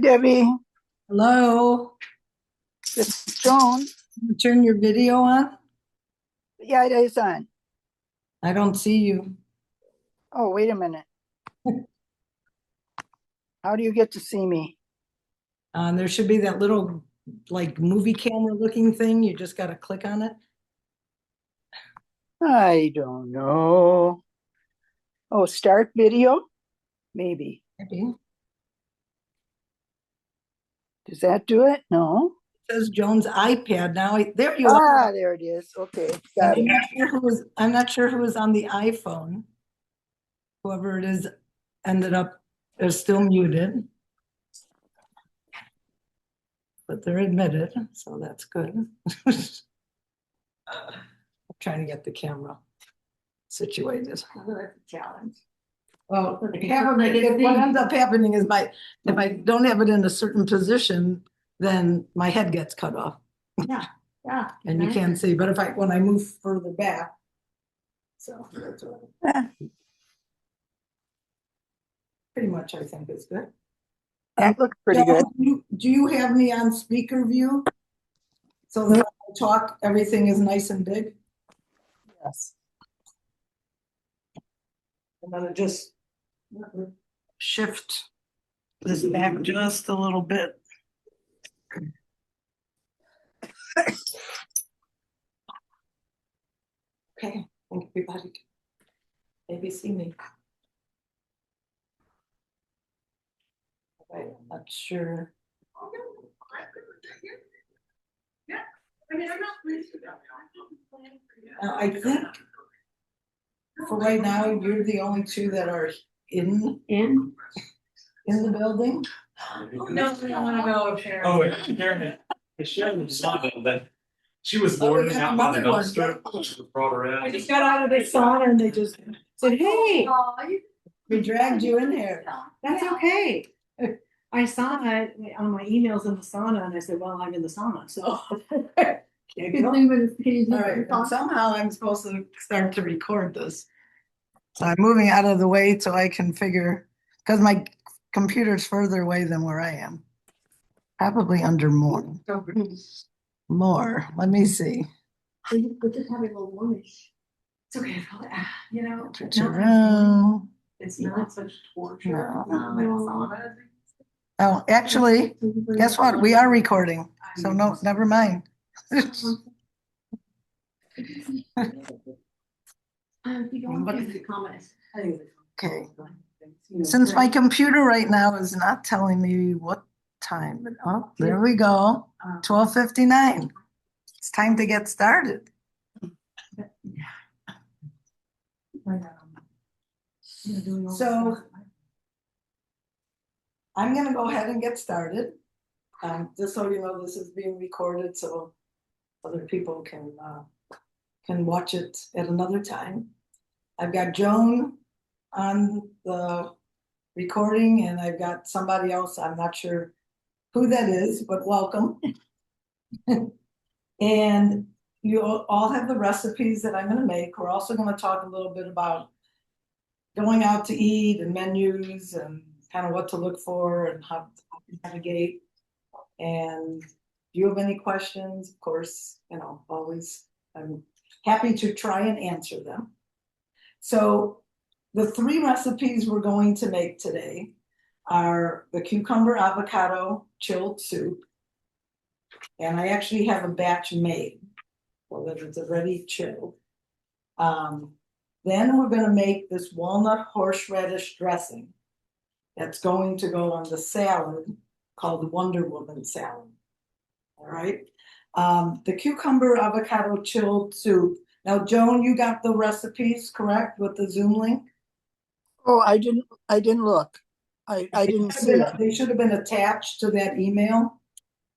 Debbie, Hello, this is Joan. turn your video on. Yeah, it is on. I don't see you. Oh, wait a minute. How do you get to see me? There should be that little like movie camera looking thing. You just got to click on it. I don't know. Oh, start video? Maybe. Maybe. Does that do it? No. It says Joan's iPad now. There you are. Ah, there it is. Okay, And got it. I'm not sure who was on the iPhone. Whoever it is ended up is still muted. But they're admitted, so that's good. I'm trying to get the camera situated. That's a challenge. Well, what ends up happening is if I don't have it in a certain position, then my head gets cut off Yeah. and you can't see. But when I move further back, so that's what pretty much I think is good. That looks pretty good. Do you have me on speaker view? So that when I talk, everything is nice and big? Yes. I'm gonna just shift this back just a little bit. Okay, I think everybody can maybe see me. Okay, I'm not sure. I think for right now, you're the only two that are in the building. No, we don't want to go share. Oh, wait, Sharon, Sharon saw them, but she was boarding out by the dumpster. Just brought her out. I just got out of the sauna and they just said, "Hey, we dragged you in here." That's okay. I saw it on my emails in the sauna and I said, well, I'm in the sauna, so. Can't go. All right, and somehow I'm supposed to start to record this. So I'm moving out of the way so I can figure, because my computer's further away than where I am. Probably under more. More, let me see. We're just having a little warmish. It's okay, Switch around. it's not such torture. No. Oh, actually, guess what? We are recording. So no, never mind. Okay. Since my computer right now is not telling me what time, oh, there we go. 12:59. It's time to get started. So I'm gonna go ahead and get started. Just so you know, this is being recorded so other people can watch it at another time. I've got Joan on the recording and I've got somebody else. I'm not sure who that is, but welcome. And you all have the recipes that I'm going to make. We're also going to talk a little bit about going out to eat and menus and kind of what to look for and how to navigate. And do you have any questions? Of course, always I'm happy to try and answer them. So the three recipes we're going to make today are the cucumber avocado chilled soup. And I actually have a batch made so that it's already chilled. Then we're going to make this walnut horseradish dressing that's going to go on the salad called Wonder Woman salad. All right. The cucumber avocado chilled soup. Now, Joan, you got the recipes correct with the Zoom link? Oh, I didn't look. I didn't see it. They should have been attached to that email.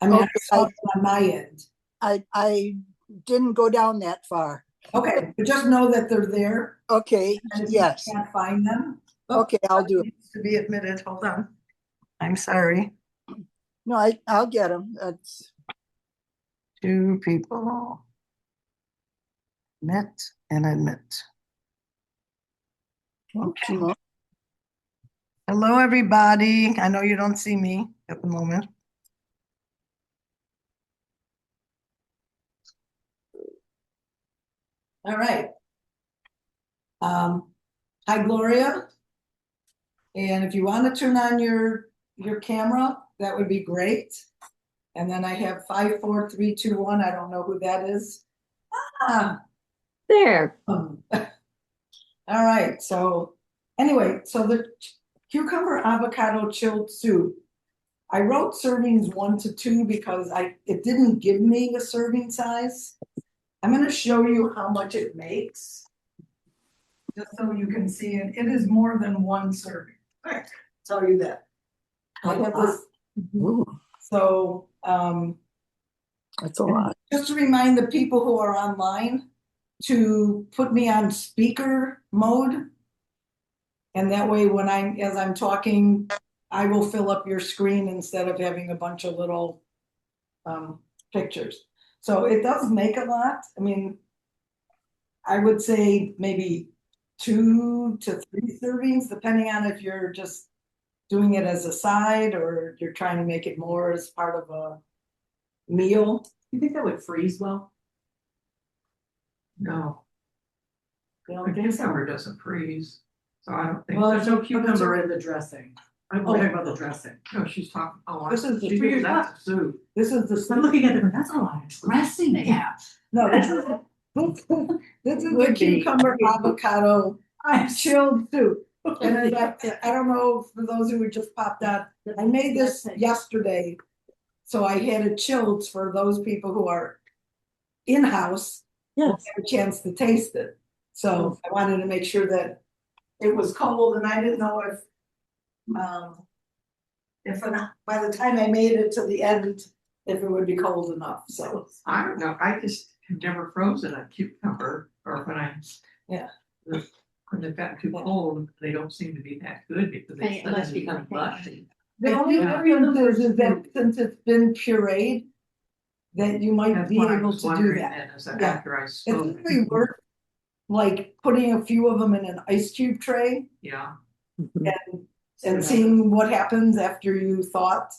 I mean, Okay, I saw it on my end. I didn't go down that far. Okay, but just know that they're there. Okay, And if yes. you can't find them. Okay, I'll do it. Needs to be admitted. Hold on. I'm sorry. No, I'll get them. That's Two people. Admit and admit. Okay. Hello, everybody. I know you don't see me at the moment. All right. Hi, Gloria. And if you want to turn on your camera, that would be great. And then I have 5, 4, 3, 2, 1. I don't know who that is. There. All right. So anyway, so the cucumber avocado chilled soup. I wrote servings 1 to 2 because it didn't give me a serving size. I'm going to show you how much it makes, just so you can see it. It is more than 1 serving. I'll tell you that. I have this. Ooh, So that's a lot. just to remind the people who are online to put me on speaker mode. And that way as I'm talking, I will fill up your screen instead of having a bunch of little pictures. So it does make a lot. I mean, I would say maybe 2 to 3 servings, depending on if you're just doing it as a side or you're trying to make it more as part of a meal. You think that would freeze well? No, You know, the cucumber doesn't freeze, so I don't think. Well, There's no but it's cucumber in the dressing. I'm talking about the dressing. No, she's talking, This is the she's, soup. that's a soup. This is the. I'm looking at it, that's a lot of dressing they have. No, this is the Would be. cucumber avocado I'm chilled soup. And I don't know, for those who just popped out, I made this yesterday. So I had it chilled for those people who are in-house. Yes. Have a chance to taste it. So I wanted to make sure that it was cold, and I didn't know if by the time I made it to the end, if it would be cold enough, so. I don't know, I just have never frozen a cucumber, or when I. Yeah. When they've gotten too cold, they don't seem to be that good because they It must suddenly become become mushy. The only difference is that since it's been pureed, that you might That's be what I able was to do wondering that. then, is that Yeah. after I It's spoke. really worth like putting a few of them in an ice cube tray Yeah, and seeing what happens after you thought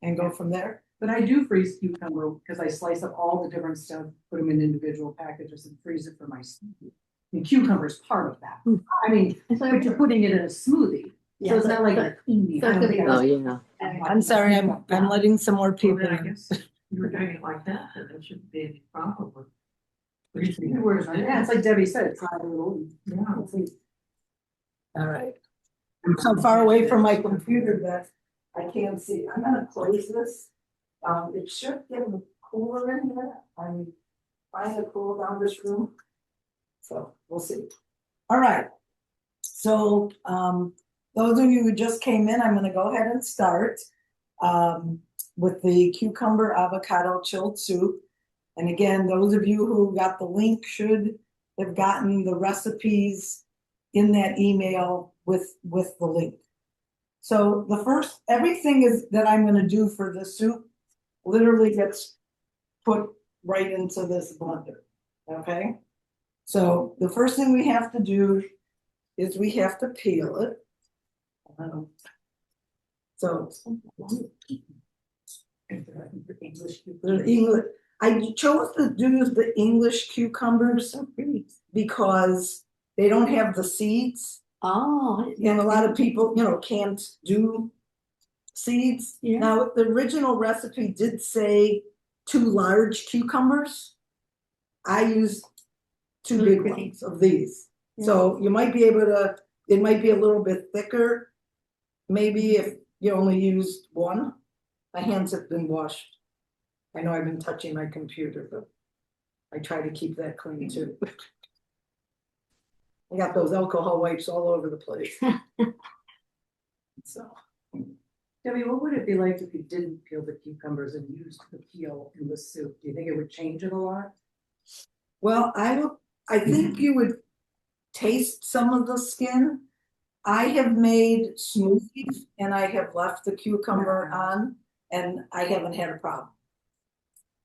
and go from there. But I do freeze cucumber because I slice up all the different stuff, put them in individual packages and freeze it for my smoothie. And cucumber is part of that. I mean, but you're putting it in a smoothie, so it's not like a creamy. So it's gonna be- I don't Oh, think yeah. I'm sorry, I'm letting some more well, people then I in. guess you were doing it like that, then there shouldn't be any problem with. Yeah, it's like Debbie said, try a little. Yeah. All right. I'm so far away from my computer that I can't see. I'm gonna close this. It should get cooler in here. I'm trying to cool down this room. So we'll see. All right. So those of you who just came in, I'm gonna go ahead and start with the cucumber avocado chilled soup. And again, those of you who got the link should have gotten the recipes in that email with the link. So everything is that I'm gonna do for the soup literally gets put right into this blender, okay? So the first thing we have to do is we have to peel it. So the English, I chose to do the English cucumbers because they don't have the seeds. Oh. And a lot of people, can't do seeds. Yeah. Now, the original recipe did say 2 large cucumbers. I used 2 big ones of these. So you might be able to, it might be a little bit thicker. Maybe if you only used 1. My hands have been washed. I know I've been touching my computer, but I try to keep that clean too. I got those alcohol wipes all over the place. So. Debbie, what would it be like if you didn't peel the cucumbers and used the peel in the soup? Do you think it would change it a lot? Well, I think you would taste some of the skin. I have made smoothies and I have left the cucumber on and I haven't had a problem.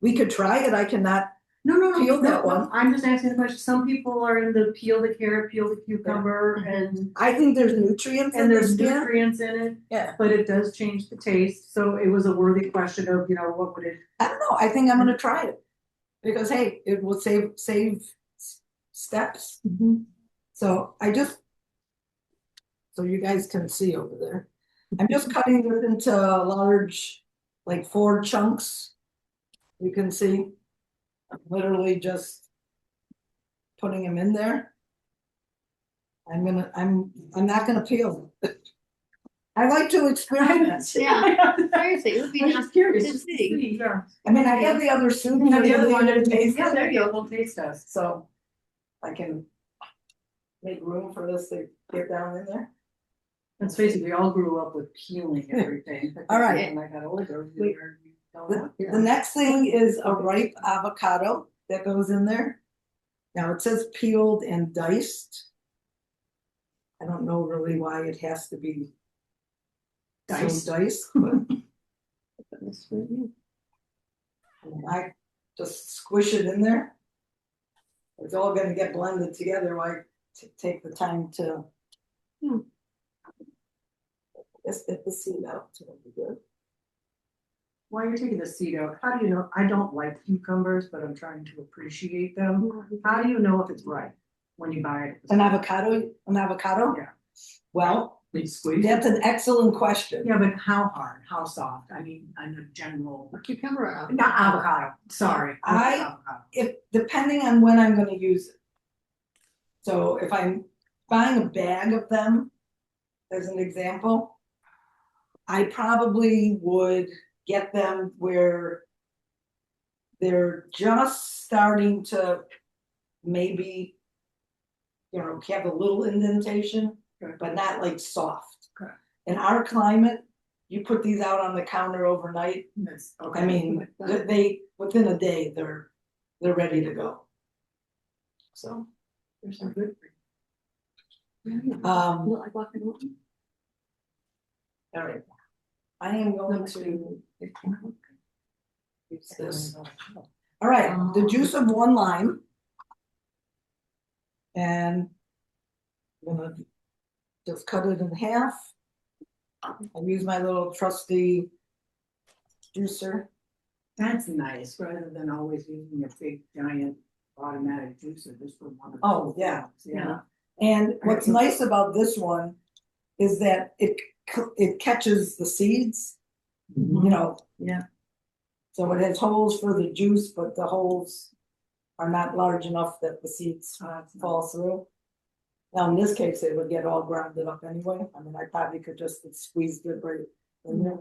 We could try it. I cannot Peel that no, one. I'm just asking the question. Some people are in the peel the carrot, peel the cucumber, and I think there's nutrients in and the there's skin. nutrients in it, Yeah, but it does change the taste. So it was a worthy question of, what would it? I don't know. I think I'm gonna try it. Because hey, it will save steps. So so you guys can see over there. I'm just cutting this into large, like 4 chunks. You can see, I'm literally just putting them in there. I'm not gonna peel them. I like to experiment. Yeah. Seriously, it would be I'm nice just curious to just to see. see, yeah. I mean, I have the other soup. You have the other one, taste yeah, there it, you go, we'll taste test. so I can make room for this to get down in there. Let's face it, we all grew up with peeling everything. All right. When I got older, we were. The next thing is a ripe avocado that goes in there. Now it says peeled and diced. I don't know really why it has to be diced, but I just squish it in there. It's all gonna get blended together. Why take the time to just get the seed out, so it'll be good. While you're taking the seed out, how do you know? I don't like cucumbers, but I'm trying to appreciate them. How do you know if it's right when you buy it? An avocado? Yeah. Well, They squeeze. that's an excellent question. Yeah, but how hard? How soft? I mean, on a general. Cucumber. Not avocado, sorry. Avocado. If depending on when I'm gonna use it. So if I'm buying a bag of them, as an example, I probably would get them where they're just starting to maybe, have a little indentation, but not like soft. Okay. In our climate, you put these out on the counter overnight. Yes, okay. I mean, they within a day they're ready to go. So There's some good. all Like walking along. right. I am going to use this. All right, the juice of 1 lime. And I'm gonna just cut it in half. I use my little trusty juicer. That's nice, rather than always using a big giant automatic juicer, this one. Oh, yeah. Yeah. And what's nice about this one is that it catches the seeds, Yeah. So it has holes for the juice, but the holes are not large enough that the seeds fall through. Now, in this case, it would get all grounded up anyway. I mean, I probably could just have squeezed it right in there.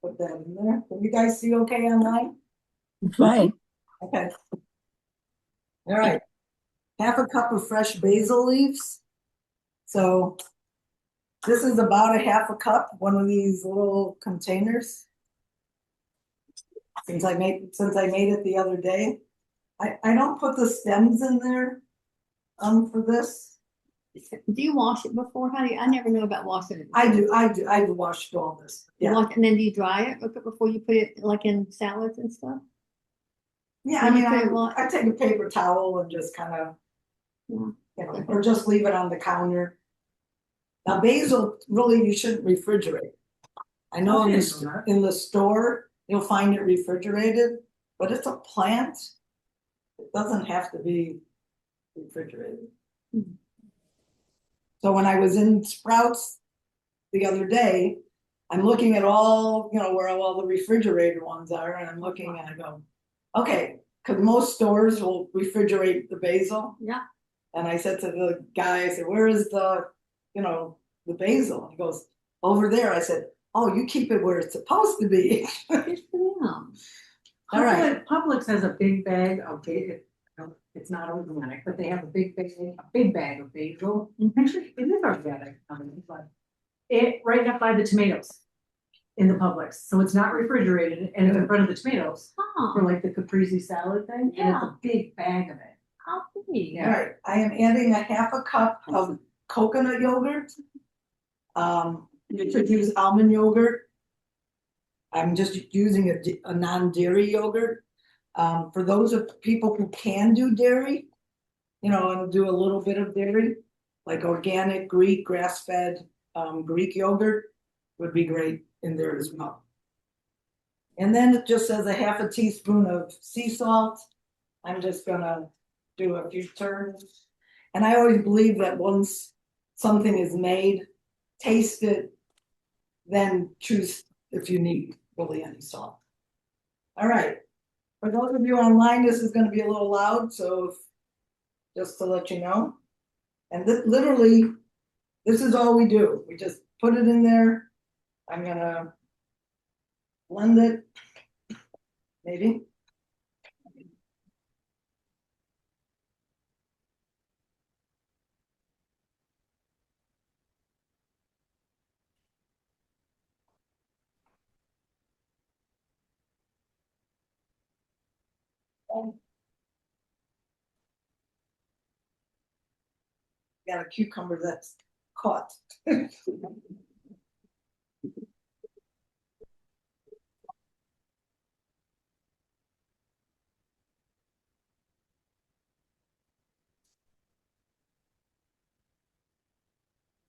Put that in there. Can you guys see okay online? Fine. Okay. All right. 1/2 cup of fresh basil leaves. So this is about 1/2 cup, one of these little containers. Since I made it the other day. I don't put the stems in there for this. Do you wash it before? How do you, I never know about washing it. I do wash all this. You Yeah. wash- and then do you dry it before you put it like in salads and stuff? Yeah, I When you mean, put it what? I take a paper towel and just kind of, Yeah. or just leave it on the counter. Now basil, really, you shouldn't refrigerate. I know in the store, you'll find it refrigerated, but it's a plant. It doesn't have to be refrigerated. So when I was in Sprouts the other day, I'm looking at all, where all the refrigerator ones are, and I'm looking and I go, okay, because most stores will refrigerate the basil. Yeah. And I said to the guy, I said, where is the basil? And he goes, over there. I said, oh, you keep it where it's supposed to be. Good for them. All right. Publix has a big bag of basil. It's not organic, but they have a big bag of basil. Actually, it is organic, but it right up by the tomatoes in the Publix. So it's not refrigerated and it's in front of the tomatoes Oh, for like the caprese salad thing. And it's a big bag of it. how big? All right, I am adding 1/2 cup of coconut yogurt. You could use almond yogurt. I'm just using a non-dairy yogurt. For those of people who can do dairy, and do a little bit of dairy, like organic Greek grass-fed Greek yogurt would be great in there as well. And then it just says a half a teaspoon of sea salt. I'm just gonna do a few turns. And I always believe that once something is made, taste it, then choose if you need really any salt. All right. For those of you online, this is gonna be a little loud, so just to let you know. And literally, this is all we do. We just put it in there. I'm gonna blend it, maybe. Got a cucumber that's caught.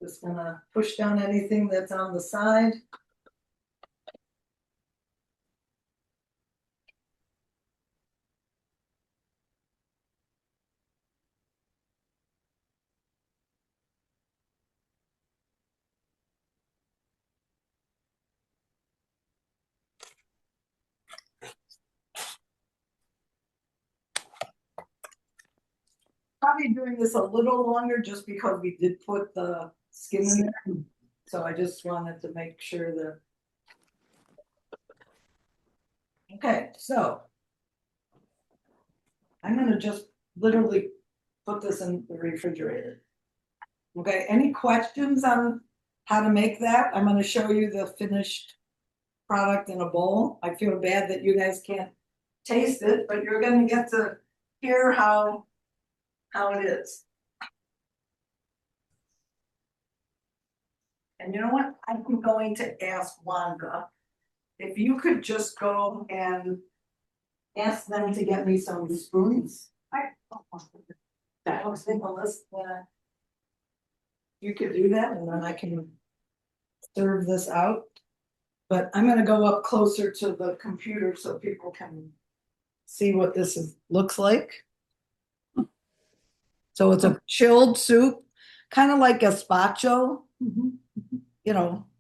Just gonna push down anything that's on the side. Probably doing this a little longer just because we did put the skin in there. So I just wanted to make sure that. Okay, so. I'm gonna just literally put this in the refrigerator. Okay, any questions on how to make that? I'm gonna show you the finished product in a bowl. I feel bad that you guys can't taste it, but you're gonna get to hear how it is. And you know what? I'm going to ask Wanda if you could just go and ask them to get me some spoons. That was the list. You could do that, and then I can serve this out. But I'm gonna go up closer to the computer so people can see what this looks like. So it's a chilled soup, kind of like gazpacho,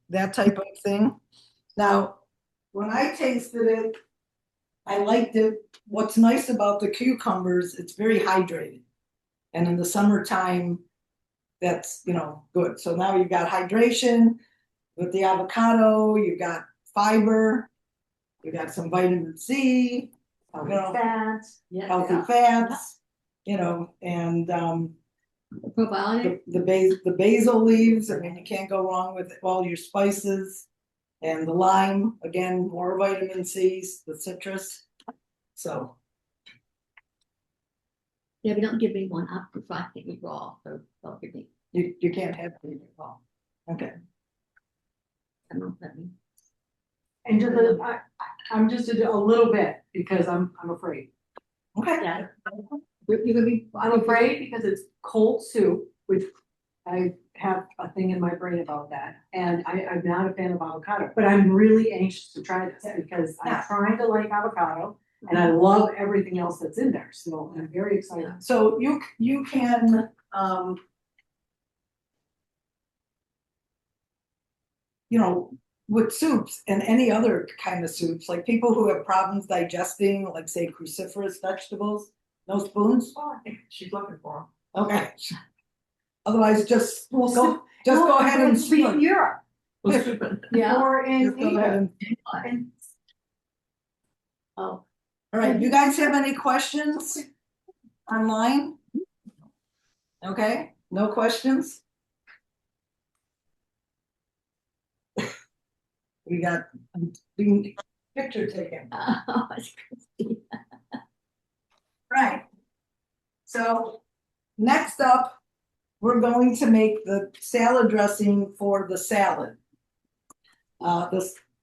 that type of thing. Now, when I tasted it, I liked it. What's nice about the cucumbers, it's very hydrated. And in the summertime, that's, good. So now you've got hydration with the avocado, you've got fiber, you got some vitamin C, Fats. healthy fats, and Probiotic. the basil leaves. I mean, you can't go wrong with all your spices, and the lime, again, more vitamin C, the citrus. So Yeah, but don't give me one up because I think it's raw, so don't give me. you can't have it all. Okay. I don't let me. And just, I'm just a little bit because I'm afraid. Okay. Yeah. You're gonna be. I'm afraid because it's cold soup, which I have a thing in my brain about that. And I'm not a fan of avocado, but I'm really anxious to try this because I'm trying to like avocado and I love everything else that's in there. So I'm very excited. So you can with soups and any other kind of soups, like people who have problems digesting, like say cruciferous vegetables, no spoons. Oh, I think she's looking for Okay. Otherwise, just Well, go ahead and be in Europe them. Yeah. or in Just go ahead Asia. and- Oh, All right, you guys have any questions online? Okay, no questions? We got being picture taken. it's Christy. Right. So next up, we're going to make the salad dressing for the salad.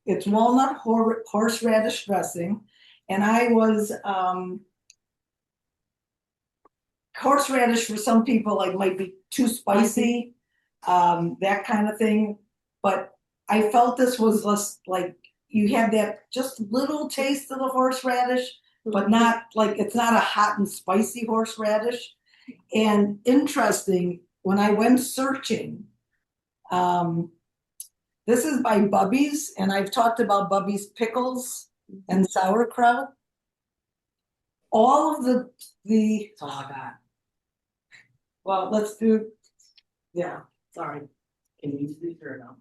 it's walnut horseradish dressing, and I was, horseradish for some people like might be too spicy, that kind of thing. But I felt this was less like you have that just little taste of the horseradish, but not like it's not a hot and spicy horseradish. And interesting, when I went searching, this is by Bubby's, and I've talked about Bubby's pickles and sauerkraut. All of the That's all I got. well, let's do, yeah, sorry. Can you use these or no?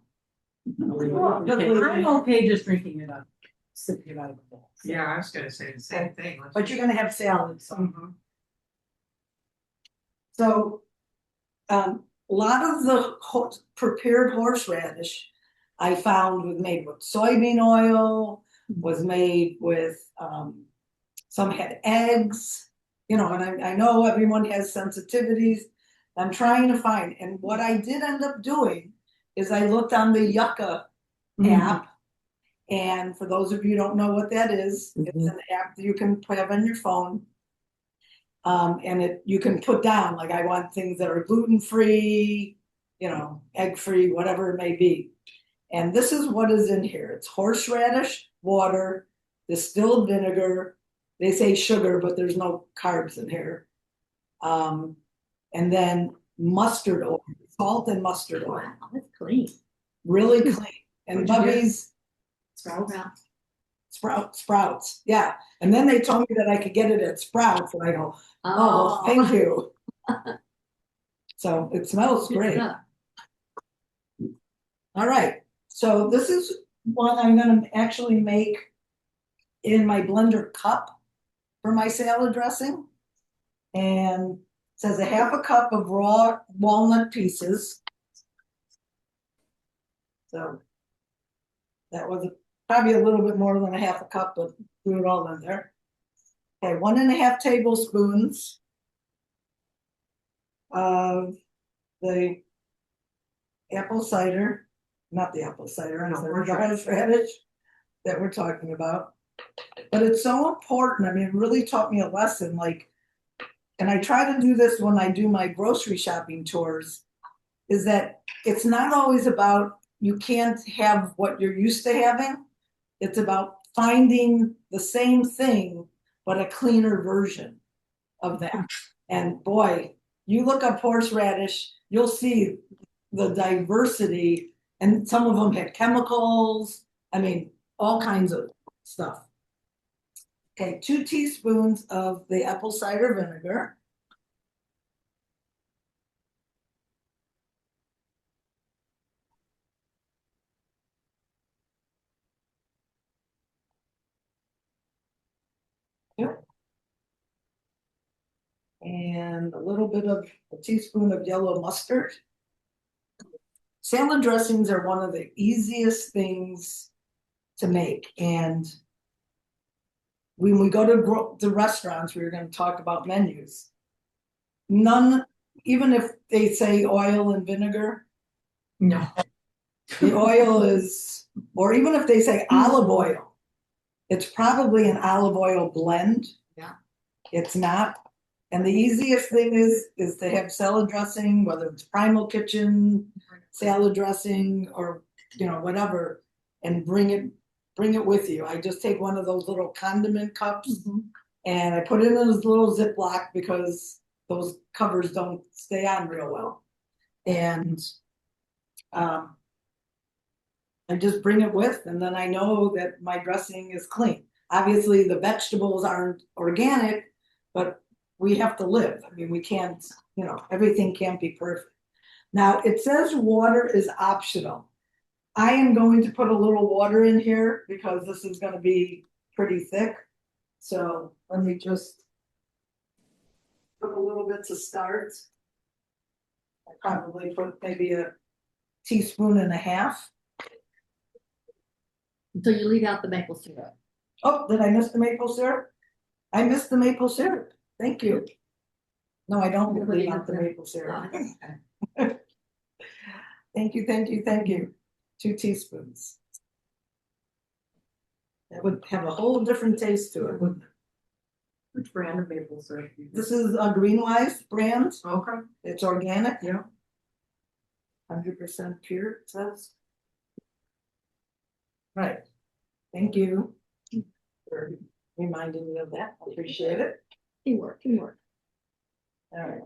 Okay. I'm okay just drinking it up, sipping it out of the bowl. Yeah, I was gonna say the same thing. Let's- But you're gonna have salad, so. Mhm. So, a lot of the prepared horseradish I found was made with soybean oil, was made with, some had eggs, you know, and I know everyone has sensitivities. I'm trying to find, and what I did end up doing is I looked on the Yucca app. And for those of you who don't know what that is, it's an app that you can have on your phone. And you can put down, like, I want things that are gluten-free, you know, egg-free, whatever it may be. And this is what is in here. It's horseradish, water, distilled vinegar. They say sugar, but there's no carbs in here. And then mustard oil, salt and mustard oil, Wow, that's clean. really clean. And What'd you get? Bubby's Sprouts. Sprouts, yeah. And then they told me that I could get it at Sprouts, and I go, oh, thank you. So it smells Good great. stuff. All right, so this is one I'm gonna actually make in my blender cup for my salad dressing. And it says a half a cup of raw walnut pieces. So that was probably a little bit more than a half a cup, but do it all in there. Okay, 1.5 tablespoons of the apple cider, not the apple cider, I'm sorry, the horseradish that we're talking about. But it's so important. I mean, it really taught me a lesson, like, and I try to do this when I do my grocery shopping tours, is that it's not always about, you can't have what you're used to having. It's about finding the same thing, but a cleaner version of that. And boy, you look up horseradish, you'll see the diversity, and some of them had chemicals, I mean, all kinds of stuff. Okay, 2 teaspoons of the apple cider vinegar. Yep. And a little bit of a teaspoon of yellow mustard. Salad dressings are one of the easiest things to make, and when we go to the restaurants, we're going to talk about menus. None, even if they say oil and vinegar, No. the oil is, or even if they say olive oil, it's probably an olive oil blend. Yeah. It's not. And the easiest thing is to have salad dressing, whether it's Primal Kitchen salad dressing or, you know, whatever, and bring it with you. I just take one of those little condiment cups and I put it in this little Ziploc because those covers don't stay on real well. And I just bring it with, and then I know that my dressing is clean. Obviously, the vegetables aren't organic, but we have to live. I mean, we can't, you know, everything can't be perfect. Now, it says water is optional. I am going to put a little water in here because this is going to be pretty thick. So let me just put a little bit to start. I probably put maybe 1.5 teaspoons. So you leave out the maple syrup. Oh, did I miss the maple syrup? I missed the maple syrup. Thank you. No, I don't leave out the maple syrup. Thank you. 2 teaspoons. That would have a whole different taste to it. Which brand of maple syrup? do you This is a Greenwise brand. use? Okay, It's organic, yeah. 100% pure, it says. Right. Thank you for reminding me of that. I appreciate it. Teamwork, teamwork. All right.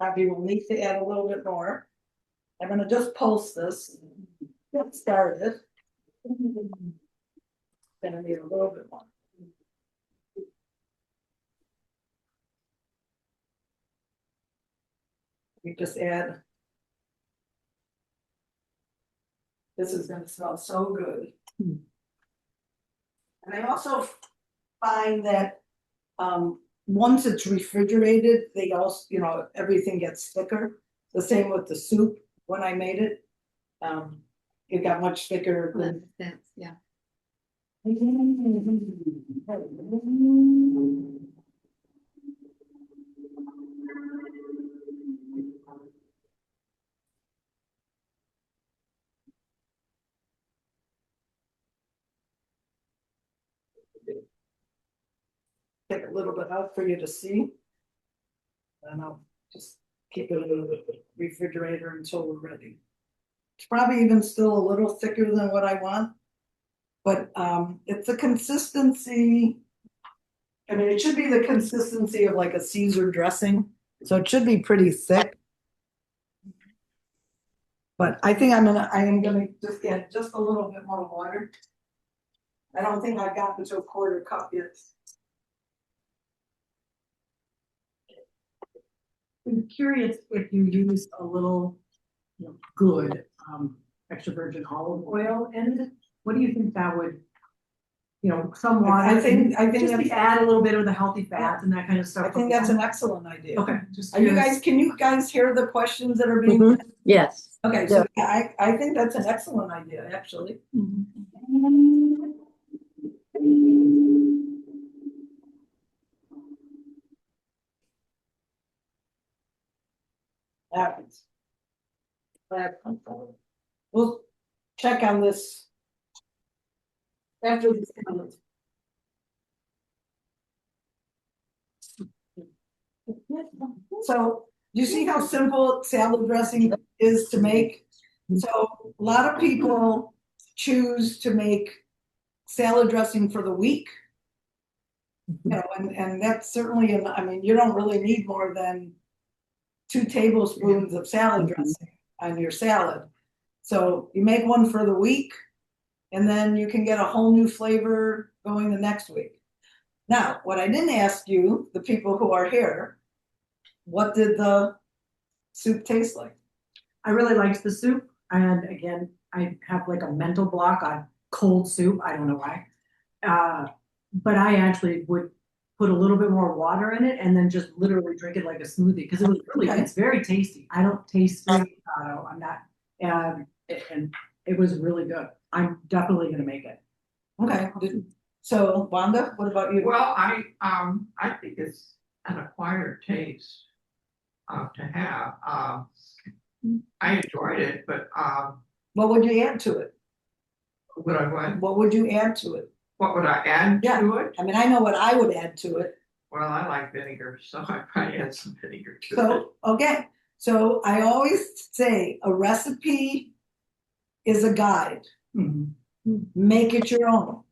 Probably will need to add a little bit more. I'm gonna just pulse this. Get started. Gonna need a little bit more. We just add. This is gonna smell so good. And I also find that, once it's refrigerated, they also, everything gets thicker. The same with the soup, when I made it. It got much thicker Well, that than. makes sense, yeah. Take a little bit out for you to see. And I'll just keep it in the refrigerator until we're ready. It's probably even still a little thicker than what I want. But it's a consistency. I mean, it should be the consistency of like a Caesar dressing, so it should be pretty thick. But I think I am gonna just add just a little bit more water. I don't think I've gotten to a quarter cup yet. I'm curious if you use a little, good, extra virgin olive oil in it. What do you think that would, some water? I think Just that's, to add a little bit of the healthy fats and that kind of stuff. I think that's an excellent idea. Okay, just. Are you curious. guys, can you guys hear the questions that are being? Mhm. Yes. Okay, so I think that's an excellent idea, actually. Happens. We'll check on this. After this. So, you see how simple salad dressing is to make? So, a lot of people choose to make salad dressing for the week. And that's certainly, I mean, you don't really need more than 2 tablespoons of salad dressing on your salad. So you make one for the week, and then you can get a whole new flavor going the next week. Now, what I didn't ask you, the people who are here, what did the soup taste like? I really liked the soup, and again, I have like a mental block on cold soup, I don't know why. But I actually would put a little bit more water in it and then just literally drink it like a smoothie, because it was really, Okay. it's very tasty. I don't taste sweet avocado, I'm not, and it was really good. I'm definitely gonna make it. Okay, so Wanda, what about you? Well, I think it's an acquired taste, to have, I enjoyed it, but, What would you add to it? what What would you add to it? would I add Yeah. to it? I mean, I know what I would add to it. Well, I like vinegar, so I probably add some vinegar to it. So, okay, so I always say a recipe is a guide. Mhm. Make it your own.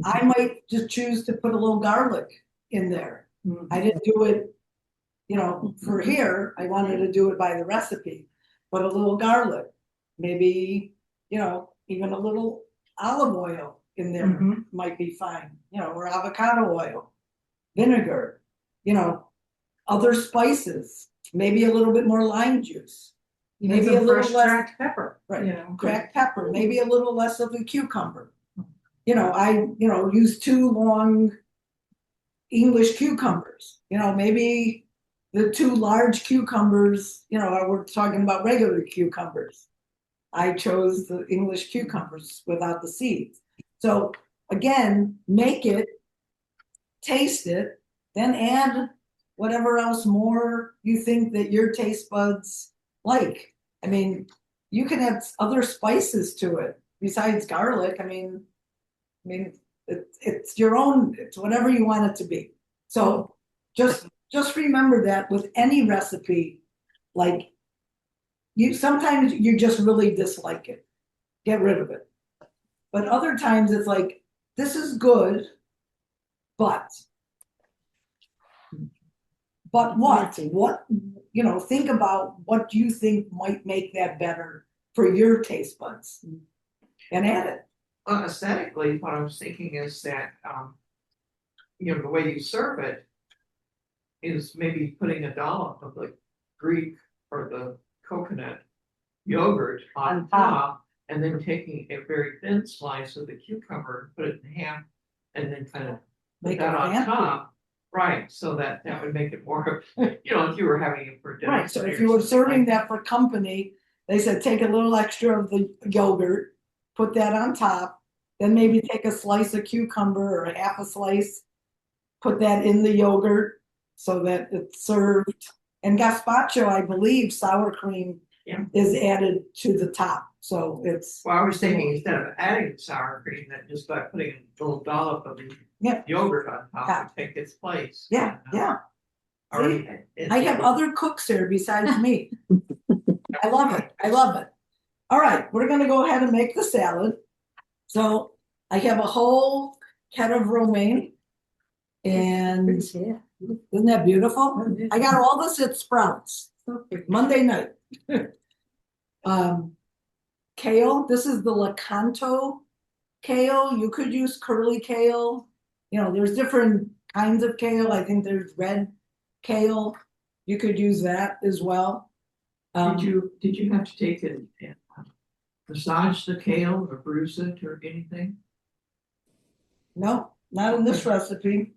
I might just choose to put a little garlic in there. I didn't do it, for here, I wanted to do it by the recipe, but a little garlic, maybe, even a little olive oil in there Mhm. might be fine, or avocado oil, vinegar, other spices, maybe a little bit more lime juice. Even Maybe a some little fresh less- cracked pepper, Right, cracked pepper, maybe a little less of a cucumber. I use 2 long English cucumbers, maybe the 2 large cucumbers, we're talking about regular cucumbers. I chose the English cucumbers without the seeds. So again, make it, taste it, then add whatever else more you think that your taste buds like. I mean, you can add other spices to it besides garlic. I mean, It's your own, it's whatever you want it to be. So just remember that with any recipe, like sometimes you just really dislike it, get rid of it. But other times it's like, this is good, but what? What, think about what you think might make that better for your taste buds and add it. Well, aesthetically, what I was thinking is that, the way you serve it is maybe putting a dollop of the Greek or the coconut yogurt on top, and then taking a very thin slice of the cucumber, put it in half, and then kind of Make put that it on fancy. top. Right, so that would make it more, if you were having it for dinner. Right, so if or you were something serving like that for company, they said take a little extra of the yogurt, put that on top, then maybe take a slice of cucumber or a half a slice, put that in the yogurt so that it's served. And gazpacho, I believe sour cream Yeah. is added to the top, so it's, Well, I was thinking instead of adding the sour cream, that just by putting a little dollop of the Yeah. yogurt on top Yeah. would take its place. yeah, yeah. Or See? I have other cooks here besides me. I love it. I love it. All right, we're gonna go ahead and make the salad. So I have a whole head of romaine. And isn't that beautiful? I got all this at Sprouts Monday night. Kale, this is the Lakanto kale. You could use curly kale. There's different kinds of kale. I think there's red kale. You could use that as well. Did you have to take it and massage the kale or bruise it or anything? No, not in this recipe.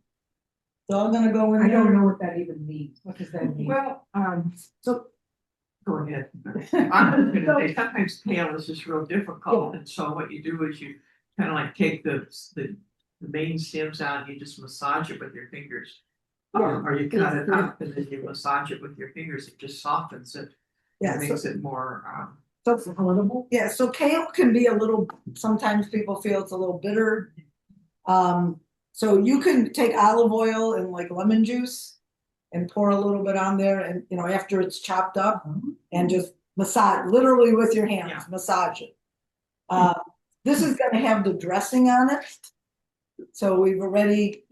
It's all gonna go in I there. don't know what that even means. What does that mean? Well, So go ahead. I'm just gonna say, sometimes kale is just real difficult, and so what you do is you kind of like take the main stems out, and you just massage it with your fingers. Or you cut it up and then you massage it with your fingers, it just softens it. yeah, It makes it more, so Palatable? yeah, so kale can be a little, sometimes people feel it's a little bitter. So you can take olive oil and like lemon juice and pour a little bit on there and, after it's chopped up and just massage, literally with your hands, Yeah. massage it. This is gonna have the dressing on it. So we've already,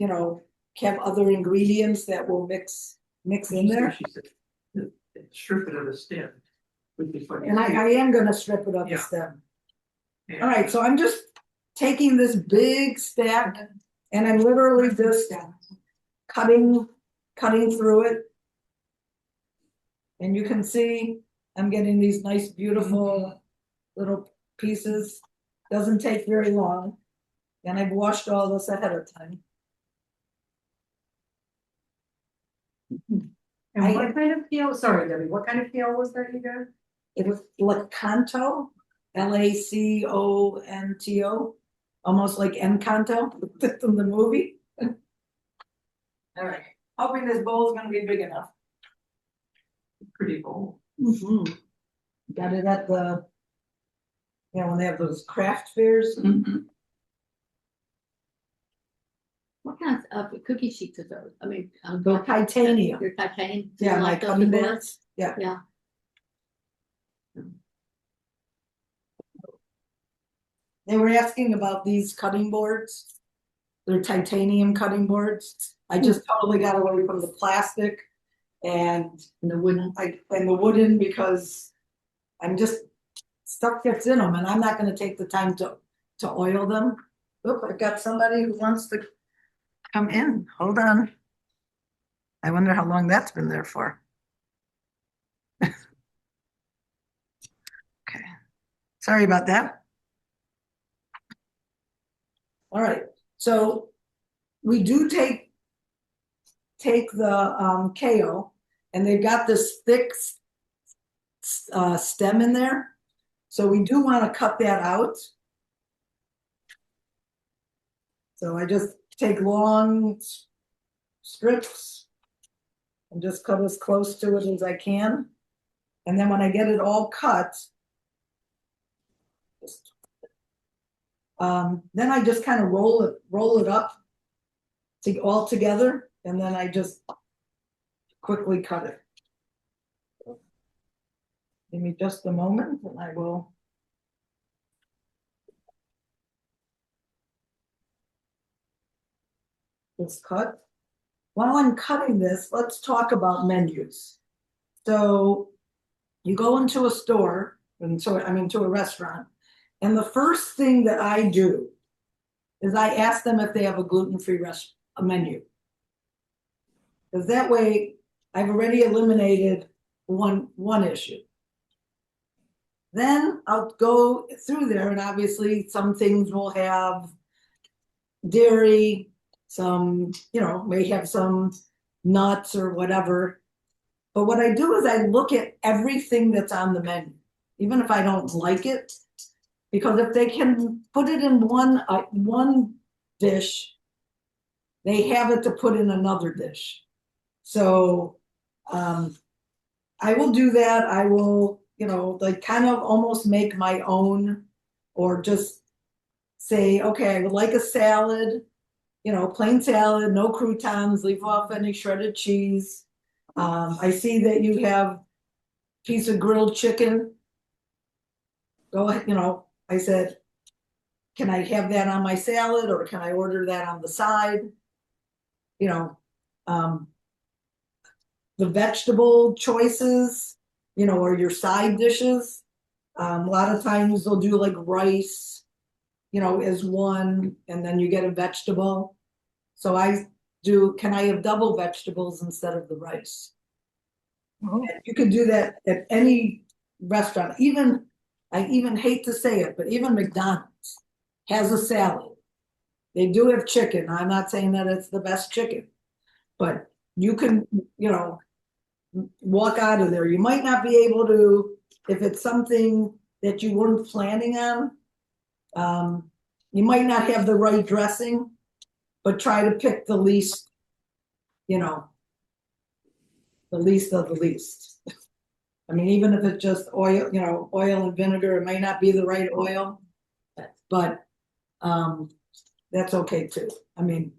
have other ingredients that will mix in there. she said, strip it of the stem. And I am gonna strip it of the Yeah. stem. Yeah. All right, so I'm just taking this big stack and I'm literally just cutting through it. And you can see I'm getting these nice, beautiful little pieces. Doesn't take very long. And I've washed all this ahead of time. And what kind of kale, sorry Debbie, what kind of kale was that you got? It was Lakanto, Laconto, almost like Encanto from the movie. All right, hoping this bowl is gonna be big enough. Pretty bold. Got it at the, when they have those craft fairs. What kinds of cookie sheets are those? I mean, They're titanium. they're titanium. Yeah, like like those cutting before? boards. Yeah. Yeah. They were asking about these cutting boards. They're titanium cutting boards. I just totally got away from the plastic and And the wooden. the wooden because I'm just stuff gets in them and I'm not gonna take the time to oil them. Look, I've got somebody who wants to come in. Hold on. I wonder how long that's been there for. Okay. Sorry about that. All right, so we do take the kale and they've got this thick stem in there. So we do want to cut that out. So I just take long strips and just cut as close to it as I can. And then when I get it all cut, just Then I just kind of roll it up all together, and then I just quickly cut it. Give me just a moment and I will. Just cut. While I'm cutting this, let's talk about menus. So you go into a store, to a restaurant, and the first thing that I do is I ask them if they have a gluten-free menu. Because that way I've already eliminated one issue. Then I'll go through there, and obviously some things will have dairy, some, may have some nuts or whatever. But what I do is I look at everything that's on the menu, even if I don't like it, because if they can put it in one dish, they have it to put in another dish. So I will do that. I will, kind of almost make my own, or just say, okay, I would like a salad, plain salad, no croutons, leave off any shredded cheese. I see that you have a piece of grilled chicken. Go ahead, I said, can I have that on my salad, or can I order that on the side? The vegetable choices, or your side dishes. A lot of times they'll do like rice, as one, and then you get a vegetable. So can I have double vegetables instead of the rice? Oh. You could do that at any restaurant. I even hate to say it, but even McDonald's has a salad. They do have chicken. I'm not saying that it's the best chicken, but you can, walk out of there. You might not be able to, if it's something that you weren't planning on, you might not have the right dressing, but try to pick the least, the least of the least. I mean, even if it's just oil, oil and vinegar, it might not be the right oil, but that's okay too. I mean,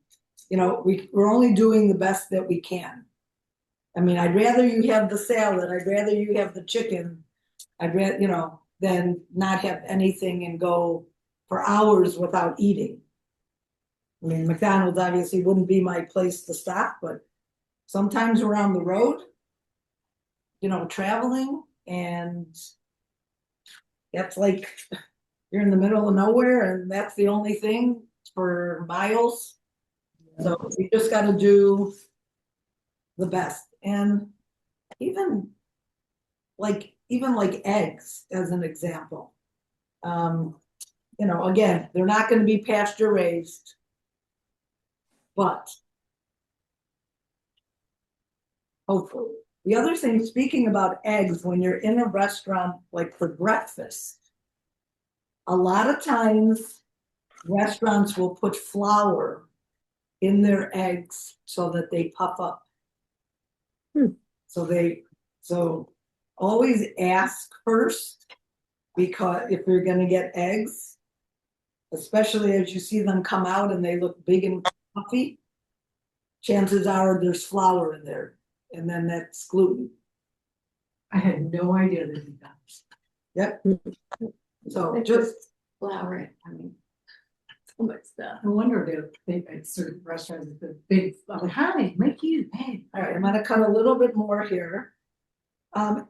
we're only doing the best that we can. I mean, I'd rather you have the salad, I'd rather you have the chicken, I'd rather, than not have anything and go for hours without eating. I mean, McDonald's obviously wouldn't be my place to stop, but sometimes we're on the road, traveling, and that's like you're in the middle of nowhere and that's the only thing for miles. So you just got to do the best. And even like eggs, as an example. Again, they're not going to be pasture raised, but hopefully. The other thing, speaking about eggs, when you're in a restaurant, like for breakfast, a lot of times restaurants will put flour in their eggs so that they puff up. So always ask first, because if you're going to get eggs, especially as you see them come out and they look big and puffy, chances are there's flour in there, and then that's gluten. I had no idea that he does. Yep. So just Flour it, I mean, so much stuff. No wonder they at certain restaurants with the big, how do they make you pay? all right, I'm going to cut a little bit more here.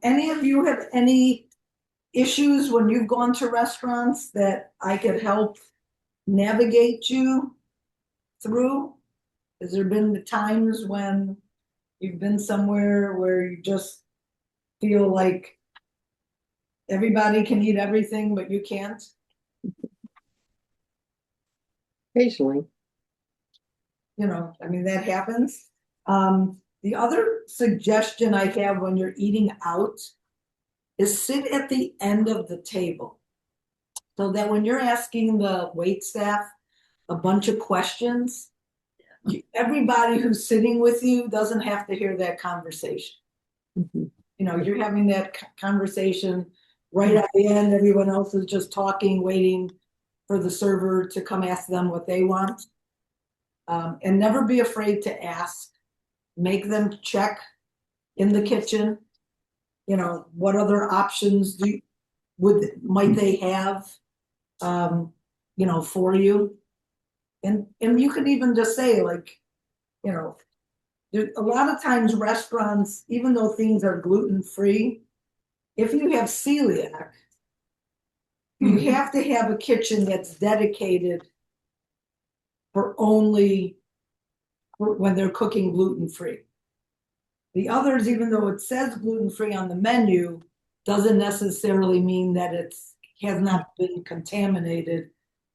Any of you have any issues when you've gone to restaurants that I could help navigate you through? Has there been the times when you've been somewhere where you just feel like everybody can eat everything, but you can't? Occasionally. I mean, that happens. The other suggestion I have when you're eating out is sit at the end of the table, so that when you're asking the wait staff a bunch of questions, everybody who's sitting with you doesn't have to hear that conversation. You're having that conversation right at the end. Everyone else is just talking, waiting for the server to come ask them what they want. And never be afraid to ask. Make them check in the kitchen. You know, what other options might they have, you know, for you? And you could even just say, like, you know, a lot of times restaurants, even though things are gluten-free, if you have celiac, you have to have a kitchen that's dedicated for only when they're cooking gluten-free. The others, even though it says gluten-free on the menu, doesn't necessarily mean that has not been contaminated,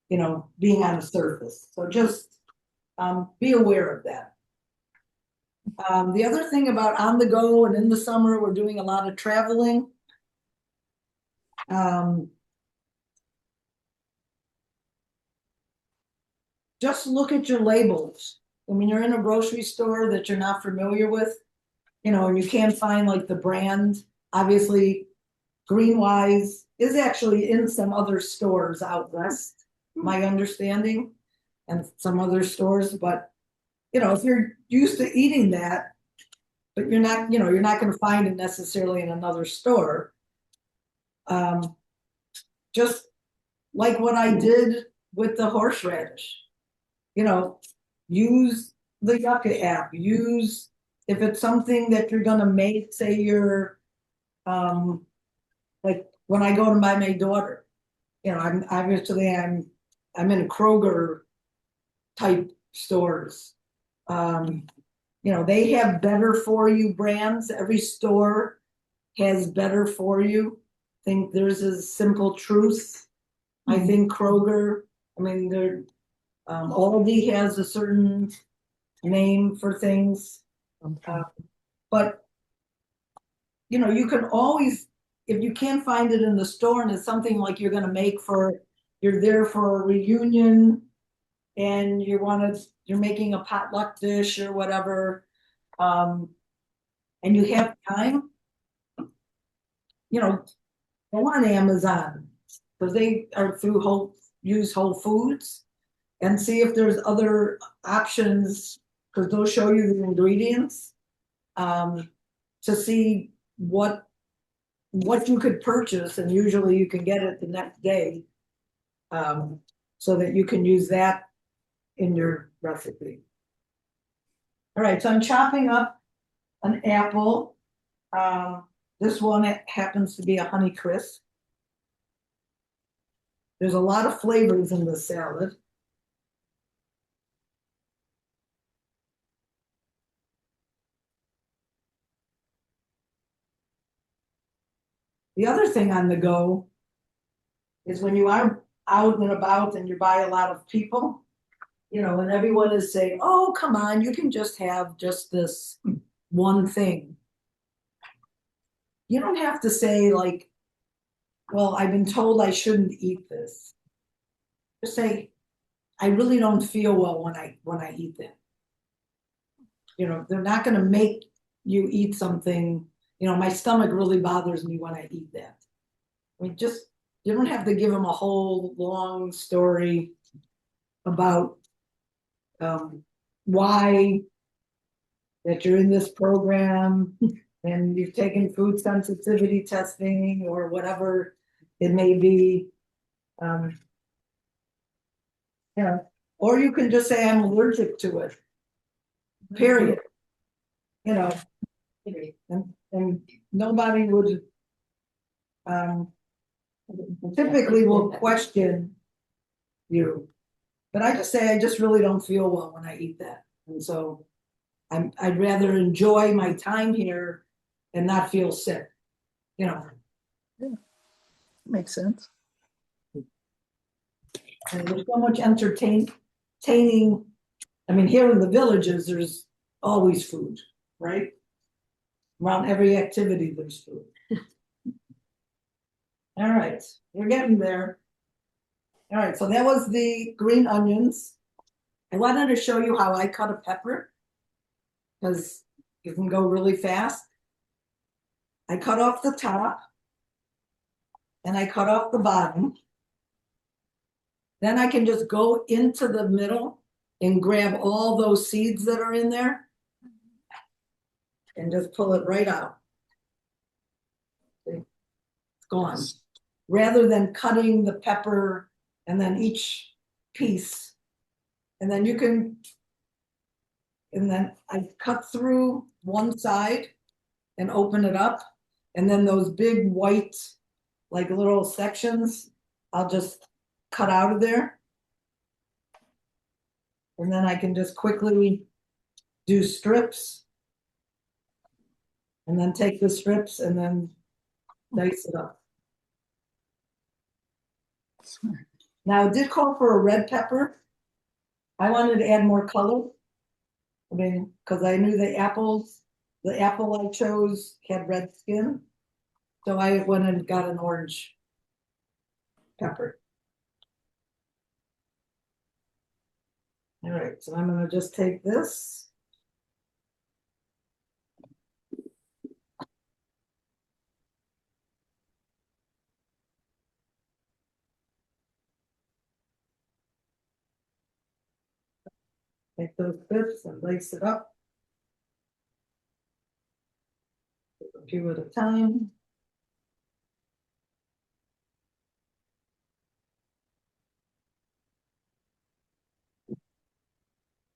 you know, being on a surface. So just be aware of that. The other thing about on the go, and in the summer, we're doing a lot of traveling. Just look at your labels. When you're in a grocery store that you're not familiar with, you know, and you can't find like the brand, obviously Greenwise is actually in some other stores out west, my understanding, and some other stores, but you know, if you're used to eating that, but you're not, you know, you're not going to find it necessarily in another store. Just like what I did with the horseradish, you know, use the Yucca app, if it's something that you're going to make, say you're, like when I go to buy my daughter, you know, I'm in Kroger type stores. You know, they have better for you brands. Every store has better for you. I think there's a Simple Truth. I think Kroger, I mean, Aldi has a certain name for things. But, you know, you can always, if you can't find it in the store and it's something like you're going to make you're there for a reunion and you're making a potluck dish or whatever, and you have time, you know, go on Amazon because they are through Whole Foods and see if there's other options because they'll show you the ingredients to see what you could purchase, and usually you can get it the next day, so that you can use that in your recipe. All right, so I'm chopping up an apple. This one happens to be a Honey Crisp. There's a lot of flavors in the salad. The other thing on the go is when you are out and about and you buy a lot of people, you know, and everyone is saying, oh, come on, you can just have just this one thing. You don't have to say like, well, I've been told I shouldn't eat this. Just say, I really don't feel well when I eat that. You know, they're not going to make you eat something. You know, my stomach really bothers me when I eat that. I mean, you don't have to give them a whole long story about why that you're in this program and you've taken food sensitivity testing or whatever it may be. Yeah, or you can just say I'm allergic to it. Period. You know, and nobody would typically will question you. But I just say I just really don't feel well when I eat that. And so I'd rather enjoy my time here and not feel sick, you know. Yeah. Makes sense. And there's so much entertaining. I mean, here in the villages, there's always food, right? Around every activity, there's food. All right, we're getting there. All right, so that was the green onions. I wanted to show you how I cut a pepper because you can go really fast. I cut off the top and I cut off the bottom. Then I can just go into the middle and grab all those seeds that are in there. And just pull it right out. See? It's gone. Rather than cutting the pepper and then each piece. And then you can, and then I cut through one side and open it up. And then those big white, like little sections, I'll just cut out of there. And then I can just quickly do strips. And then take the strips and then dice it up. Now, it did call for a red pepper. I wanted to add more color. I mean, because I knew the apple I chose had red skin. So I went and got an orange pepper. All right, so I'm gonna just take this. Take those strips and lace it up. A few at a time.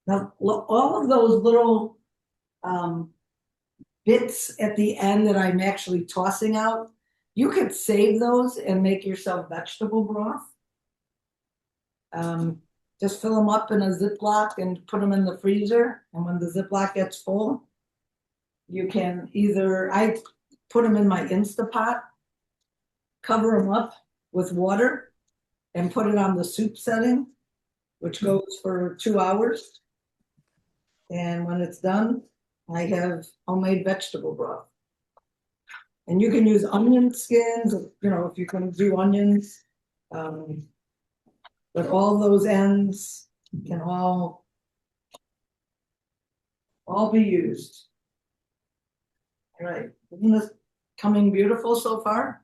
Now, all of those little bits at the end that I'm actually tossing out, you could save those and make yourself vegetable broth. Just fill them up in a Ziploc and put them in the freezer. And when the Ziploc gets full, you can either, I put them in my Instapot, cover them up with water and put it on the soup setting, which goes for 2 hours. And when it's done, I have homemade vegetable broth. And you can use onion skins, you know, if you're going to do onions. But all those ends can all be used. All right, isn't this coming beautiful so far?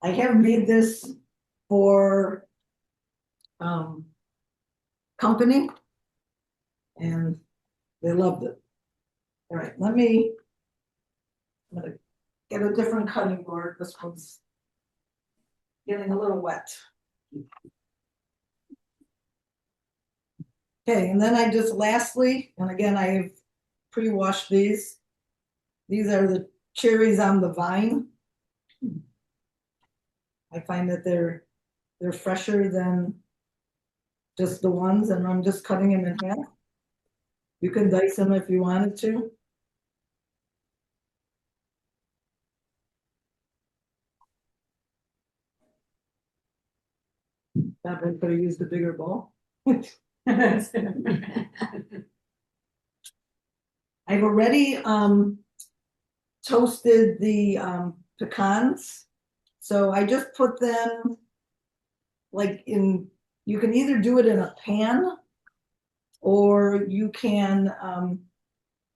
I have made this for company. And they loved it. All right, I'm gonna get a different cutting board. This one's getting a little wet. Okay, and then I just lastly, and again, I have pre-washed these. These are the cherries on the vine. I find that they're fresher than just the ones, and I'm just cutting them in half. You can dice them if you wanted to. Probably could have used a bigger bowl. I've already toasted the pecans. So I just put them like in, you can either do it in a pan or you can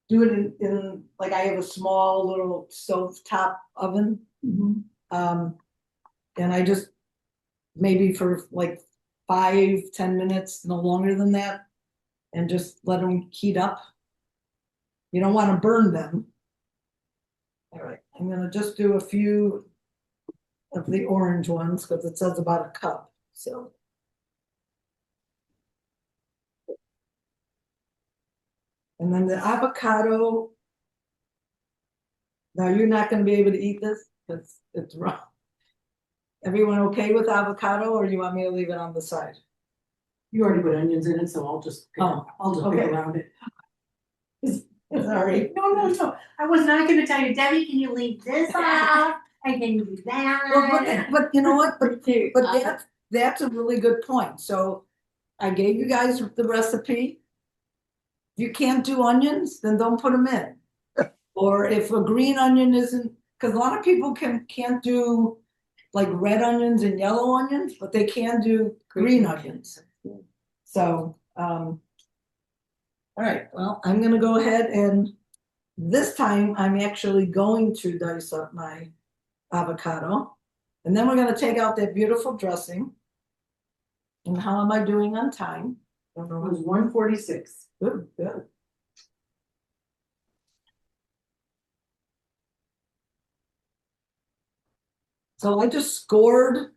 do it in like I have a small little stovetop oven. And I just maybe for like 5-10 minutes, no longer than that, and just let them heat up. You don't want to burn them. All right, I'm gonna just do a few of the orange ones because it says about a cup. So. And then the avocado. Now you're not going to be able to eat this because it's raw. Everyone okay with avocado, or you want me to leave it on the side? You already put onions in it, so I'll just pick okay. around it. Sorry. No. I was not gonna tell you, Debbie, can you leave this off? And can you do that? Well, but you know what? But that's a really good point. So I gave you guys the recipe. If you can't do onions, then don't put them in. Or if a green onion isn't, because a lot of people can't do like red onions and yellow onions, but they can do green onions. So, all right, well, I'm gonna go ahead and this time I'm actually going to dice up my avocado. And then we're gonna take out that beautiful dressing. And how am I doing on time? It was 1:46. Good, good. So I just scored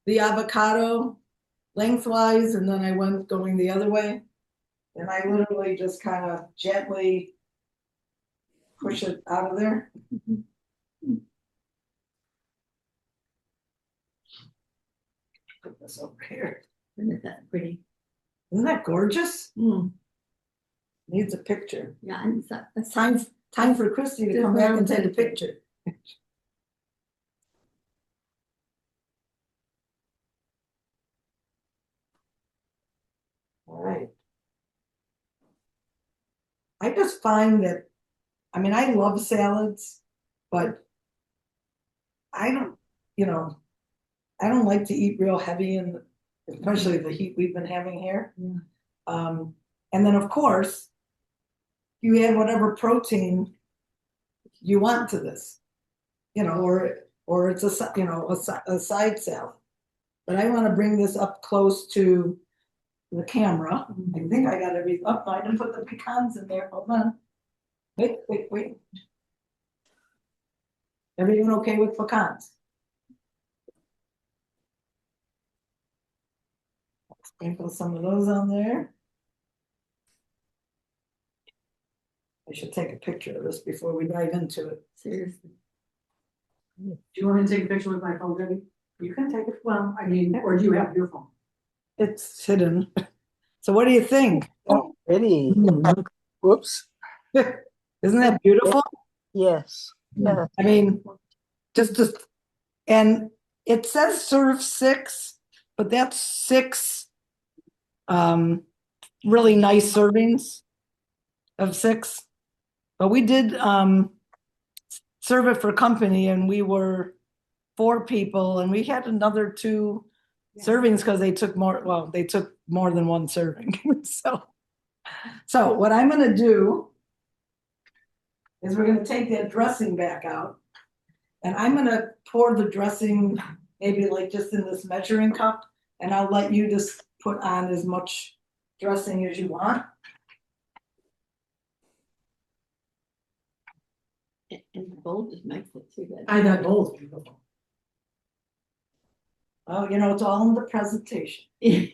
the avocado lengthwise and then I went going the other way. And I literally just kind of gently push it out of there. Put this over here. Isn't that pretty? Isn't that gorgeous? Needs a picture. Yeah, and so, It's time for Christy to come back and take a picture. All right. I just find that, I mean, I love salads, but I don't, I don't like to eat real heavy and especially the heat we've been having here. Yeah. And then of course, you add whatever protein you want to this, or it's a side salad. But I want to bring this up close to the camera. I think I got everything. Oh, I didn't put the pecans in there. Hold on. Wait. Everyone okay with pecans? Sprinkle some of those on there. I should take a picture of this before we dive into it. seriously. Do you want me to take a picture with my phone, Debbie? You can take it. Well, I mean, or do you have your phone? It's hidden. So what do you think? Oh, pretty. Whoops. Isn't that beautiful? Yes. Yeah. I mean, and it says serve 6, but that's 6 really nice servings of 6. But we did serve it for company and we were 4 people and we had another 2 servings because they took more than 1 serving. So what I'm gonna do is we're gonna take that dressing back out. And I'm gonna pour the dressing maybe like just in this measuring cup, and I'll let you just put on as much dressing as you want. And the bowl just makes it too good. I got both beautiful. Oh, it's all in the presentation. It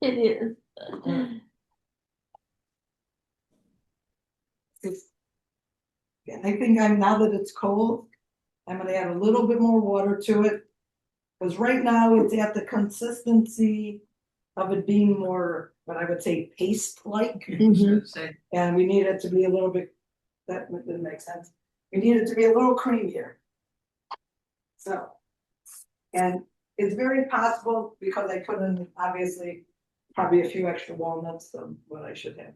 is. And I think now that it's cold, I'm gonna add a little bit more water to it. Because right now it's at the consistency of it being more, what I would say, paste-like. Say, And we need it to be a little bit, that didn't make sense. We need it to be a little creamier. So, and it's very possible because I put in, obviously, probably a few extra walnuts than what I should have.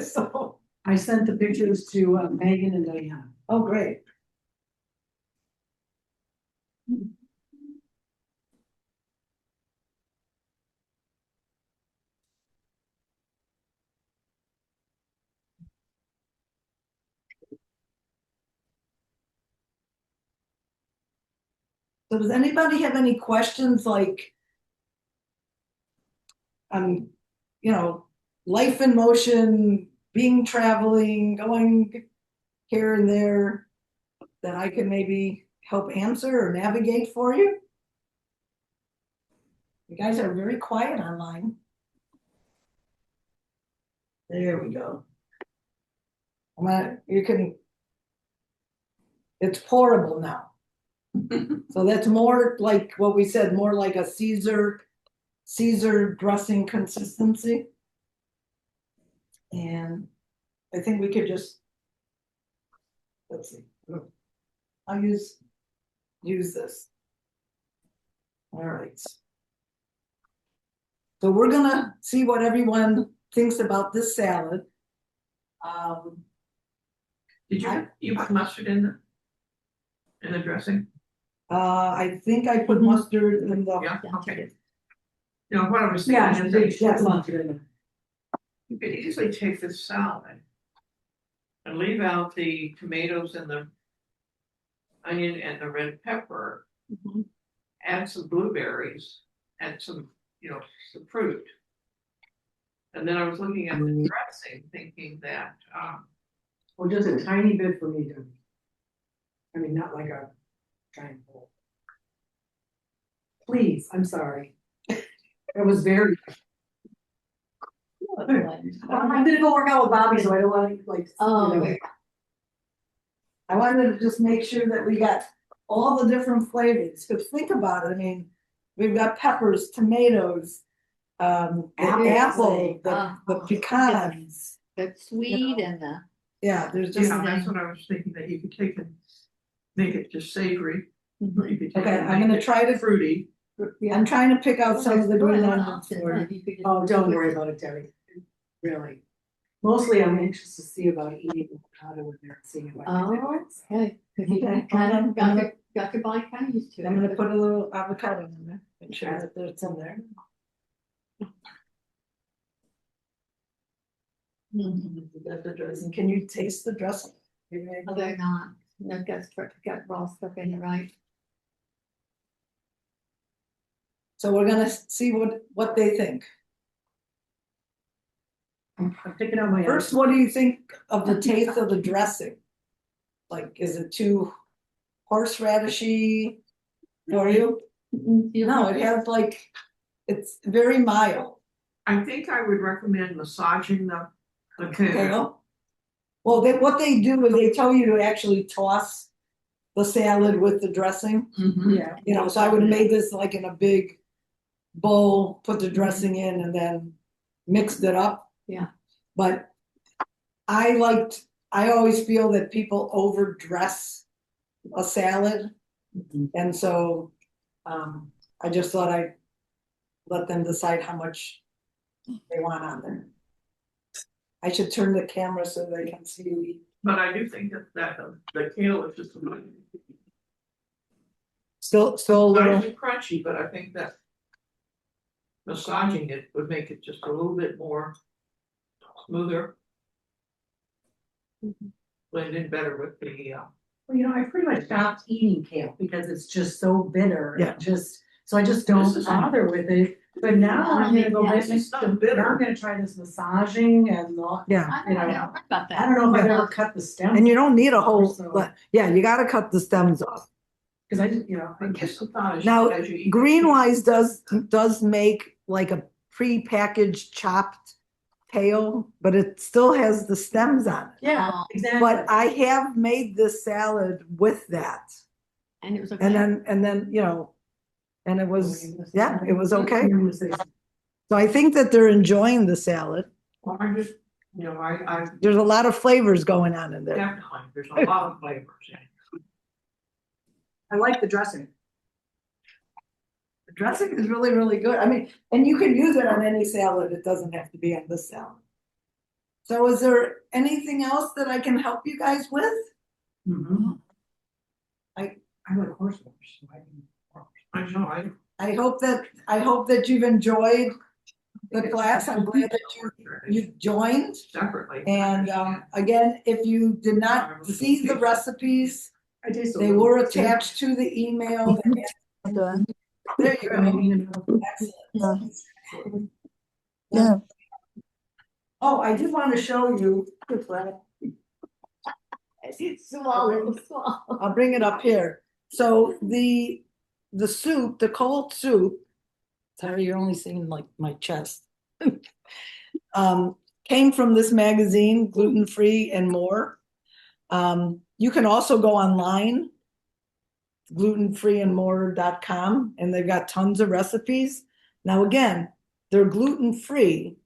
So, I sent the pictures to Megan and Diana. oh, great. So does anybody have any questions like, life in motion, being traveling, going here and there that I can maybe help answer or navigate for you? You guys are very quiet online. There we go. It's pourable now. So that's more like what we said, more like a Caesar dressing consistency. And I think we could just, let's see. I'll use this. All right. So we're gonna see what everyone thinks about this salad. did you put mustard in the dressing? I think I put mustard in the. Yeah, okay. What I was Yeah, thinking they is should want to. you could easily take this salad and leave out the tomatoes and the onion and the red pepper, add some blueberries, add some, the fruit. And then I was looking at the dressing, thinking that, Well, just a tiny bit for me to. I mean, not like a giant bowl. Please, I'm sorry. It was very. I'm gonna go work out with Bobby, so I don't wanna like. Oh. I wanted to just make sure that we got all the different flavors, because think about it, I mean, we've got peppers, tomatoes, the apple, the pecans. The sweet and the, Yeah, there's just, that's what I was thinking, that you could take and make it just savory. Or you could take okay, and I'm make gonna it try to, fruity. I'm trying to pick out some of the green onions options, for you. huh? You could just- Oh, don't worry about it, Debbie. Really. Mostly I'm anxious to see about eating avocado when they're seeing if I can do Oh, it. okay. 'Cause you Okay, kind hold on. of got your body kind of used to it. I'm gonna put a little avocado in there, make sure that it's in there. Got the dressing. Can you taste the dressing? Oh, they're not. No, got raw stuff in it, right? So we're gonna see what they think. I'm picking out my. First, what do you think of the taste of the dressing? Like, is it too horseradishy for you? No, it has like, it's very mild. I think I would recommend massaging the Okay, kale. well, what they do is they tell you to actually toss the salad with the dressing. Yeah. You know, so I would have made this like in a big bowl, put the dressing in and then mixed it up. Yeah. But I always feel that people overdress a salad. And so, I just thought I'd let them decide how much they want on there. I should turn the camera so they can see me. But I do think that the kale is just Still a little, nice and crunchy, but I think that massaging it would make it just a little bit more smoother. Blend in better with the, Well, you know, I pretty much stopped eating kale because it's just so bitter. Yeah. So I just don't This is- bother with it. But now I'm gonna go Yeah, back it's to, not bitter. now I'm gonna try this massaging and not, yeah. I never heard about that. I don't know if I've Yeah. ever cut the stem. And you don't need a whole, So- but yeah, you gotta cut the stems off. Cause I just, you know, I guess the thought is. Now, as you eat- Greenwise does make like a pre-packaged chopped kale, but it still has the stems on it. yeah, Oh, exactly. But I have made this salad with that. and it was okay. And then, you know, and it was, yeah, it was okay. Yeah. So I think that they're enjoying the salad. Well, I just, I There's a lot of flavors going on in there. definitely, there's a lot of flavors in it. I like the dressing. The dressing is really, really good. I mean, and you can use it on any salad. It doesn't have to be on this salad. So is there anything else that I can help you guys with? I like horseradish, so I can. I know, I hope that you've enjoyed the class. I'm glad that you joined. separately. And again, if you did not see the recipes, I taste a they little were bit, too. attached to the email. Done. There you go. Yeah. Excellent. Yeah. Oh, I did want to show you. It's swallowed, swallowed. I'll bring it up here. So the soup, the cold soup, sorry, you're only seeing like my chest. Came from this magazine, Gluten Free and More. You can also go online, glutenfreeandmore.com, and they've got tons of recipes. Now, again, they're gluten free,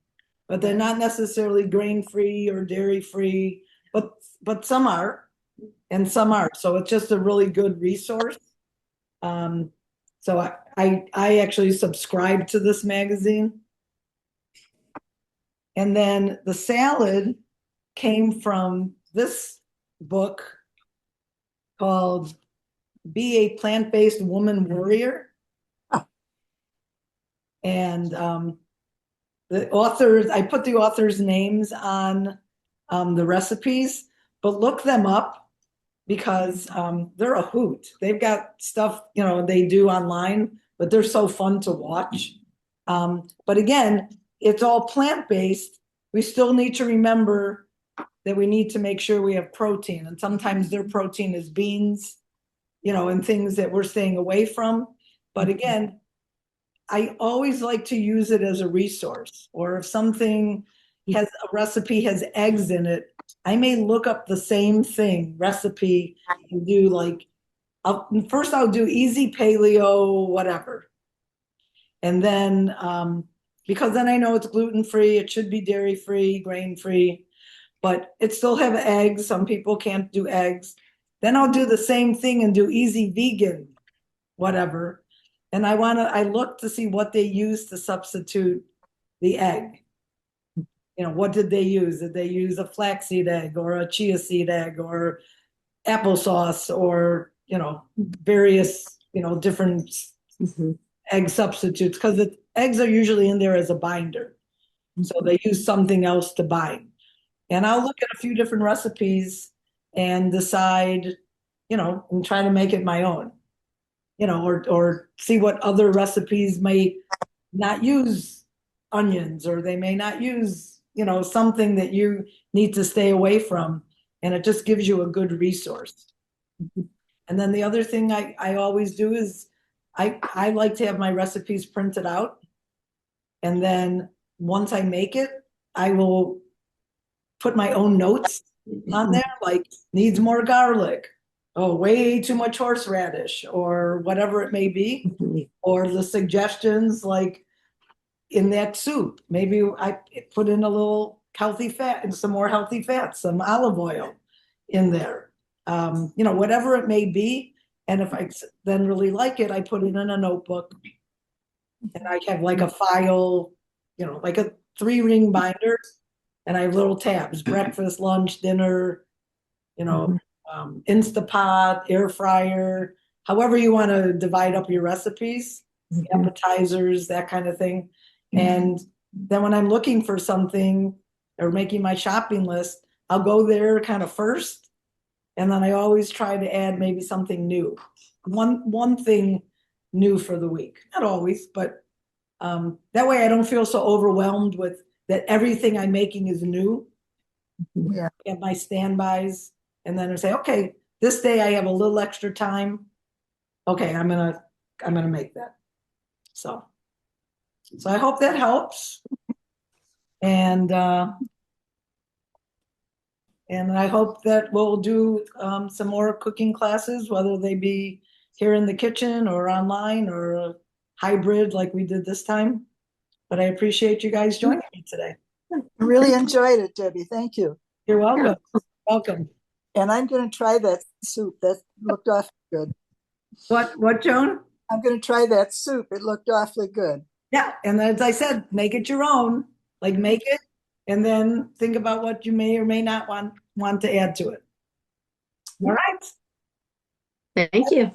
but they're not necessarily grain free or dairy free, but some are and some aren't. So it's just a really good resource. So I actually subscribe to this magazine. And then the salad came from this book called Be a Plant-Based Woman Warrior. And the authors, I put the authors' names on the recipes, but look them up because they're a hoot. They've got stuff, you know, they do online, but they're so fun to watch. But again, it's all plant-based. We still need to remember that we need to make sure we have protein, and sometimes their protein is beans, and things that we're staying away from. But again, I always like to use it as a resource, or if something has a recipe has eggs in it, I may look up the same thing recipe and do like, first I'll do easy paleo, whatever. And then, because then I know it's gluten-free, it should be dairy-free, grain-free, but it still have eggs. Some people can't do eggs. Then I'll do the same thing and do easy vegan, whatever. And I look to see what they use to substitute the egg. What did they use? Did they use a flaxseed egg or a chia seed egg or applesauce or, various, different egg substitutes? Because the eggs are usually in there as a binder. So they use something else to bind. And I'll look at a few different recipes and decide, and try to make it my own. Or see what other recipes may not use onions, or they may not use, something that you need to stay away from. And it just gives you a good resource. And then the other thing I always do is I like to have my recipes printed out. And then once I make it, I will put my own notes on there, like needs more garlic. Oh, way too much horseradish, or whatever it may be, or the suggestions like in that soup, maybe I put in a little healthy fat and some more healthy fats, some olive oil in there, whatever it may be. And if I then really like it, I put it in a notebook, and I have like a file, like a 3-ring binder, and I have little tabs: breakfast, lunch, dinner, Instapot, air fryer, however you want to divide up your recipes, appetizers, that kind of thing. And then when I'm looking for something or making my shopping list, I'll go there kind of first. And then I always try to add maybe something new. One thing new for the week. Not always, but that way I don't feel so overwhelmed with that everything I'm making is new. Yeah. Get my standbys. And then I say, okay, this day I have a little extra time. Okay, I'm gonna make that. So I hope that helps. And I hope that we'll do some more cooking classes, whether they be here in the kitchen or online or hybrid like we did this time. But I appreciate you guys joining me today. I really enjoyed it, Debbie. Thank you. You're welcome. Welcome. And I'm going to try that soup. That looked awfully good. What, Joan? I'm going to try that soup. It looked awfully good. Yeah, and as I said, make it your own. Like, make it, and then think about what you may or may not want to add to it. All right. Thank you.